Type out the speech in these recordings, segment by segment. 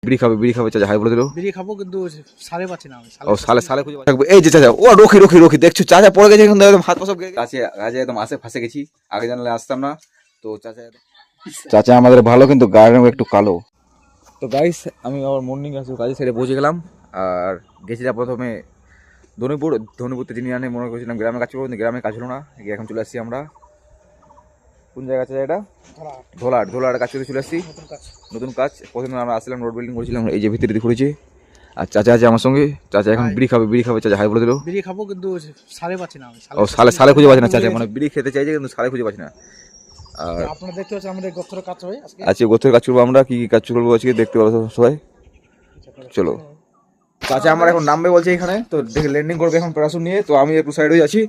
বিড়ি খাবে চাচা হাই বলে দিল। বিড়ি খাবো কিন্তু সালে পাচ্ছি না আমি। ও সালে খুঁজে থাকবে। এই যে চাচা, ও রকি দেখছো চাচা পড়ে গেছে কিন্তু একদম হাত পা সব কাছে কাজে একদম আসে ফাঁসে গেছি। আগে জানলে আসতাম না। তো চাচা আমাদের ভালো কিন্তু গায়ের রঙ একটু কালো। তো গাইস আমি আমার মর্নিং কাজে ছেড়ে পৌঁছে গেলাম। আর গেছিলাম প্রথমে ধনীপুরতে যিনি আনে মনে করেছিলাম গ্রামে কাজ করবো, গ্রামে কাজ হলো না। এখন চলে আসছি আমরা কোন জায়গা আছে এটা, ধোলার কাজ করতে চলে আসছি। নতুন কাজ। প্রথমে আমরা আসলাম রোড বিল্ডিং করেছিলাম, এই যে ভিতরে করেছি। আর চাচা আছে আমার সঙ্গে, চাচা এখন বিড়ি খাবে চাচা হাই বলে দিল। বিড়ি খাবো কিন্তু সালে পাচ্ছি না আমি। ও সালে খুঁজে পাচ্ছি না চাচা, মানে বিড়ি খেতে চাইছে কিন্তু সালে খুঁজে পাচ্ছি না। আর আপনারা দেখতে পাচ্ছেন আমাদের গোত্রের কাজ হয় আজকে গোত্রের কাজ করবো আমরা, কি কাজ করবো আজকে দেখতে পাবো সবাই। চলো চাচা আমার এখন নামবে বলছে এখানে, তো দেখে ল্যান্ডিং করবে এখন প্যারাসুট নিয়ে। তো আমি একটু সাইড হয়ে আছি,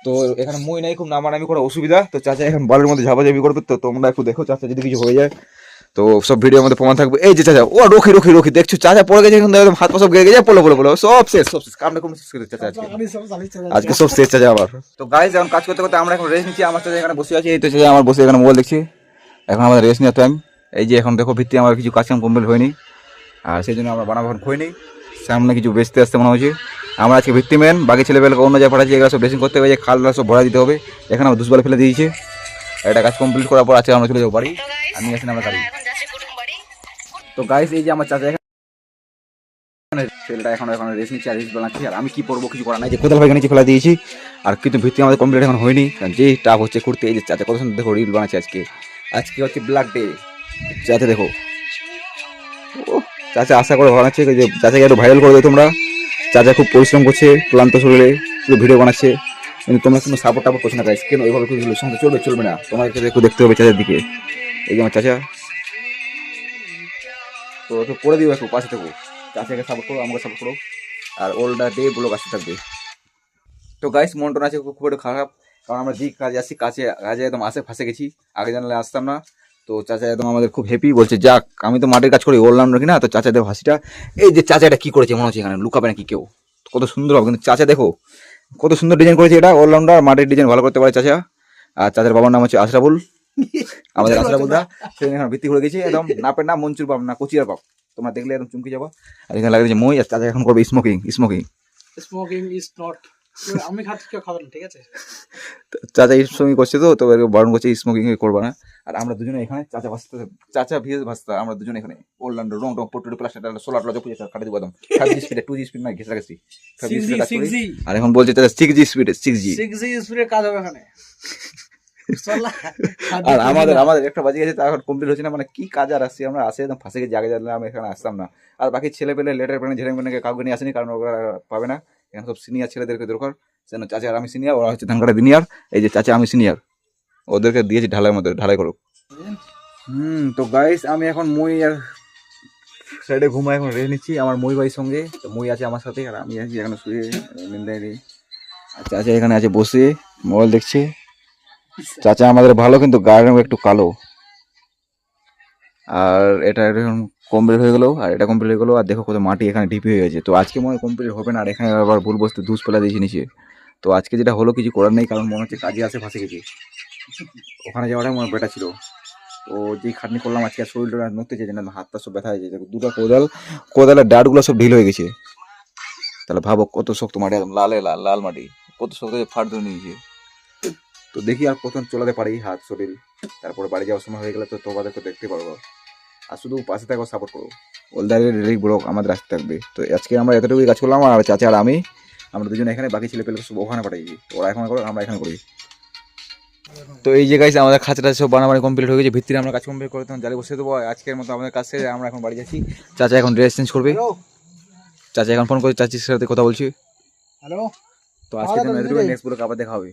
তো এখানে মই নাই, খুব নামানামি করা অসুবিধা। তো চাচা এখন বালের মধ্যে ঝাপাঝাপি করবে, তো তোমরা একটু দেখো চাচা যদি কিছু হয়ে যায় তো সব ভিডিওর মধ্যে প্রমাণ থাকবে। এই যে চাচা, ও রকি দেখছো চাচা পড়ে গেছে কিন্তু একদম হাত পা সব গেড়ে গেছে, বলো সব শেষ কামড়ে শেষ করে চাচা আজকে সব শেষ চাচা আবার। তো গাইজ এখন কাজ করতে করতে আমরা এখন রেস্ট নিচ্ছি। আমার চাচা এখানে বসে আছে, এই তো চাচা আমার বসে এখানে মোবাইল দেখছি। এখন আমাদের রেস্ট নেওয়ার টাইম। এই যে এখন দেখো ভিত্তি আমার কিছু কাজ কাম কমপ্লিট হয়নি, আর সেই জন্য আমরা বানাবান খইনি। সামনে কিছু বেচতে আসতে মনে হচ্ছে। আমরা আজকে ভিত্তি মেন, বাকি ছেলেবেলাকে অন্য জায়গায় পাঠাচ্ছি। এগুলো সব ড্রেসিং করতে হবে, খাল সব ভরা দিতে হবে। এখানে আমার দুশবাল ফেলে দিয়েছে। এটা কাজ কমপ্লিট করার পর আছে আমরা চলে যাবো বাড়ি। আমি আছি আমরা গাড়ি। তো গাইস এই যে আমার চাচা এখানে ছেলেটা এখন রেস্ট নিচ্ছে, আর রেস্ট বানাচ্ছি। আর আমি কি পড়বো কিছু করার নাই, যে কোদাল ভাই নিচে ফেলা দিয়েছি। আর কিন্তু ভিত্তি আমাদের কমপ্লিট এখন হয়নি, কারণ যে টাফ হচ্ছে করতে। এই যে চাচা কত সুন্দর দেখো রিল বানাচ্ছে আজকে হচ্ছে ব্ল্যাক ডে। চাচা দেখো, চাচা আশা করে বানাচ্ছে যে চাচাকে একটু ভাইরাল করে দেবে তোমরা। চাচা খুব পরিশ্রম করছে, ক্লান্ত শরীরে শুধু ভিডিও বানাচ্ছে, কিন্তু তোমরা কোনো সাপোর্ট করছো না গাইস। কেন ওইভাবে সঙ্গে চলবে না, তোমাকে একটু দেখতে হবে চাচার দিকে। এই যে আমার চাচা, তো একটু করে দিও, একটু পাশে থাকো, চাচাকে সাপোর্ট করো, আমাকে সাপোর্ট করো। আর ওল্ডা ডে ব্লগ আসতে থাকবে। তো গাইস মনটা আছে খুব একটু খারাপ, কারণ আমরা যে কাজে আসছি কাজে একদম আসে ফাঁসে গেছি। আগে জানলে আসতাম না। তো চাচা একদম আমাদের খুব হ্যাপি, বলছে যাক আমি তো মাটির কাজ করি অলরাউন্ডার কিনা। তো চাচাদের হাসিটা, এই যে চাচা এটা কি করেছে মনে হচ্ছে এখানে লুকাবে নাকি কেউ, কত সুন্দর হবে। কিন্তু চাচা দেখো কত সুন্দর ডিজাইন করেছে, এটা অলরাউন্ডার, মাটির ডিজাইন ভালো করতে পারে চাচা। আর চাচার বাবার নাম হচ্ছে আশরাফুল, আমাদের আশরাফুল দা। সেদিন এখন ভিত্তি করে গেছে একদম নাপের নাম মঞ্চুর বাপ না কচিয়ার বাপ, তোমরা দেখলে একদম চমকে যাবো। আর এখানে লাগে যে মই, আর চাচা এখন করবে স্মোকিং ইজ নট আমি খাচ্ছি, কেউ খাবেন ঠিক আছে। চাচা স্মোকিং করছে, তো বারণ করছে স্মোকিং করবা না। আর আমরা দুজনে এখানে চাচা ভিএস ভাস্তা, আমরা দুজনে এখানে ওল্ড রং পট্টু প্লাস্টার সোলার প্লাজা পুজো কাটে দিব একদম 5G স্পিডে 2G স্পিড না ঘেসা গেছি 5G স্পিডে। আর এখন বলছে চাচা 6G স্পিডে 6G স্পিডে কাজ হবে এখানে। আর আমাদের একটা বাজে গেছে, এখন কমপ্লিট হচ্ছে না। মানে কি কাজ আর আসছি আমরা, আসে একদম ফাঁসে গেছি। আগে জানলে আমি এখানে আসতাম না। আর বাকি ছেলে পেলে লেটার পেনে ঝেড়ে পেনে কাউকে নিয়ে আসেনি, কারণ ওরা পাবে না। এখানে সব সিনিয়র ছেলেদেরকে দরকার। যেন চাচা আর আমি সিনিয়র, ওরা হচ্ছে ধানকাটা জুনিয়র। এই যে চাচা আমি সিনিয়র, ওদেরকে দিয়েছি ঢালাই করুক। তো গাইস আমি এখন মই আর সাইডে ঘুমাই, এখন রেস্ট নিচ্ছি আমার মই ভাইয়ের সঙ্গে। তো মই আছে আমার সাথে, আর আমি আছি এখানে শুয়ে নিন্দায় নেই। আর চাচা এখানে আছে বসে মোবাইল দেখছে। চাচা আমাদের ভালো কিন্তু গায়ের রঙ একটু কালো। আর এটা এখন কমপ্লিট হয়ে গেলো, আর এটা কমপ্লিট হয়ে গেলো। আর দেখো কত মাটি এখানে ঢিপি হয়ে গেছে। তো আজকে মনে হয় কমপ্লিট হবে না, আর এখানে আবার ভুল বস্তু দুষ ফেলা দিয়েছি নিচে। তো আজকে যেটা হলো কিছু করার নেই, কারণ মনে হচ্ছে কাজে আসে ফাঁসে গেছি। ওখানে যাওয়াটাই মনে বেটা ছিল। তো যেই খাটনি করলাম আজকে, শরীরটা নড়তে চাইছে না, হাতটা সব ব্যথা হয়ে যাচ্ছে। দুটো কোদালের ডাটগুলো সব ঢিল হয়ে গেছে। তাহলে ভাবো কত শক্ত মাটি, একদম লাল মাটি, কত শক্ত ফাট ধরে নিয়েছে। তো দেখি আর কত চলাতে পারি হাত শরীর, তারপরে বাড়ি যাওয়ার সময় হয়ে গেলে তো তোমাদেরকে দেখতে পারবো। আর শুধু পাশে থাকো, সাপোর্ট করো। ওলদারের রেলি ব্লগ আমাদের আসতে থাকবে। তো আজকে আমরা এতটুকুই কাজ করলাম, আর চাচা আর আমি, আমরা দুজনে এখানে, বাকি ছেলে পেলে সব ওখানে পাঠাইছি। ওরা এখন করো, আমরা এখানে করি। তো এই যে গাইস আমাদের খাঁচাটা সব বানাবানি কমপ্লিট হয়ে গেছে। ভিত্তিতে আমরা কাজ কমপ্লিট করে তখন জালি বসে দেবো। আজকের মতো আমাদের কাজ শেষ, আমরা এখন বাড়ি যাচ্ছি। চাচা এখন ড্রেস চেঞ্জ করবে। চাচা এখন ফোন করে চাচির সাথে কথা বলছি। হ্যালো। তো আজকের জন্য এতটুকু, নেক্সট ব্লগে আবার দেখা হবে।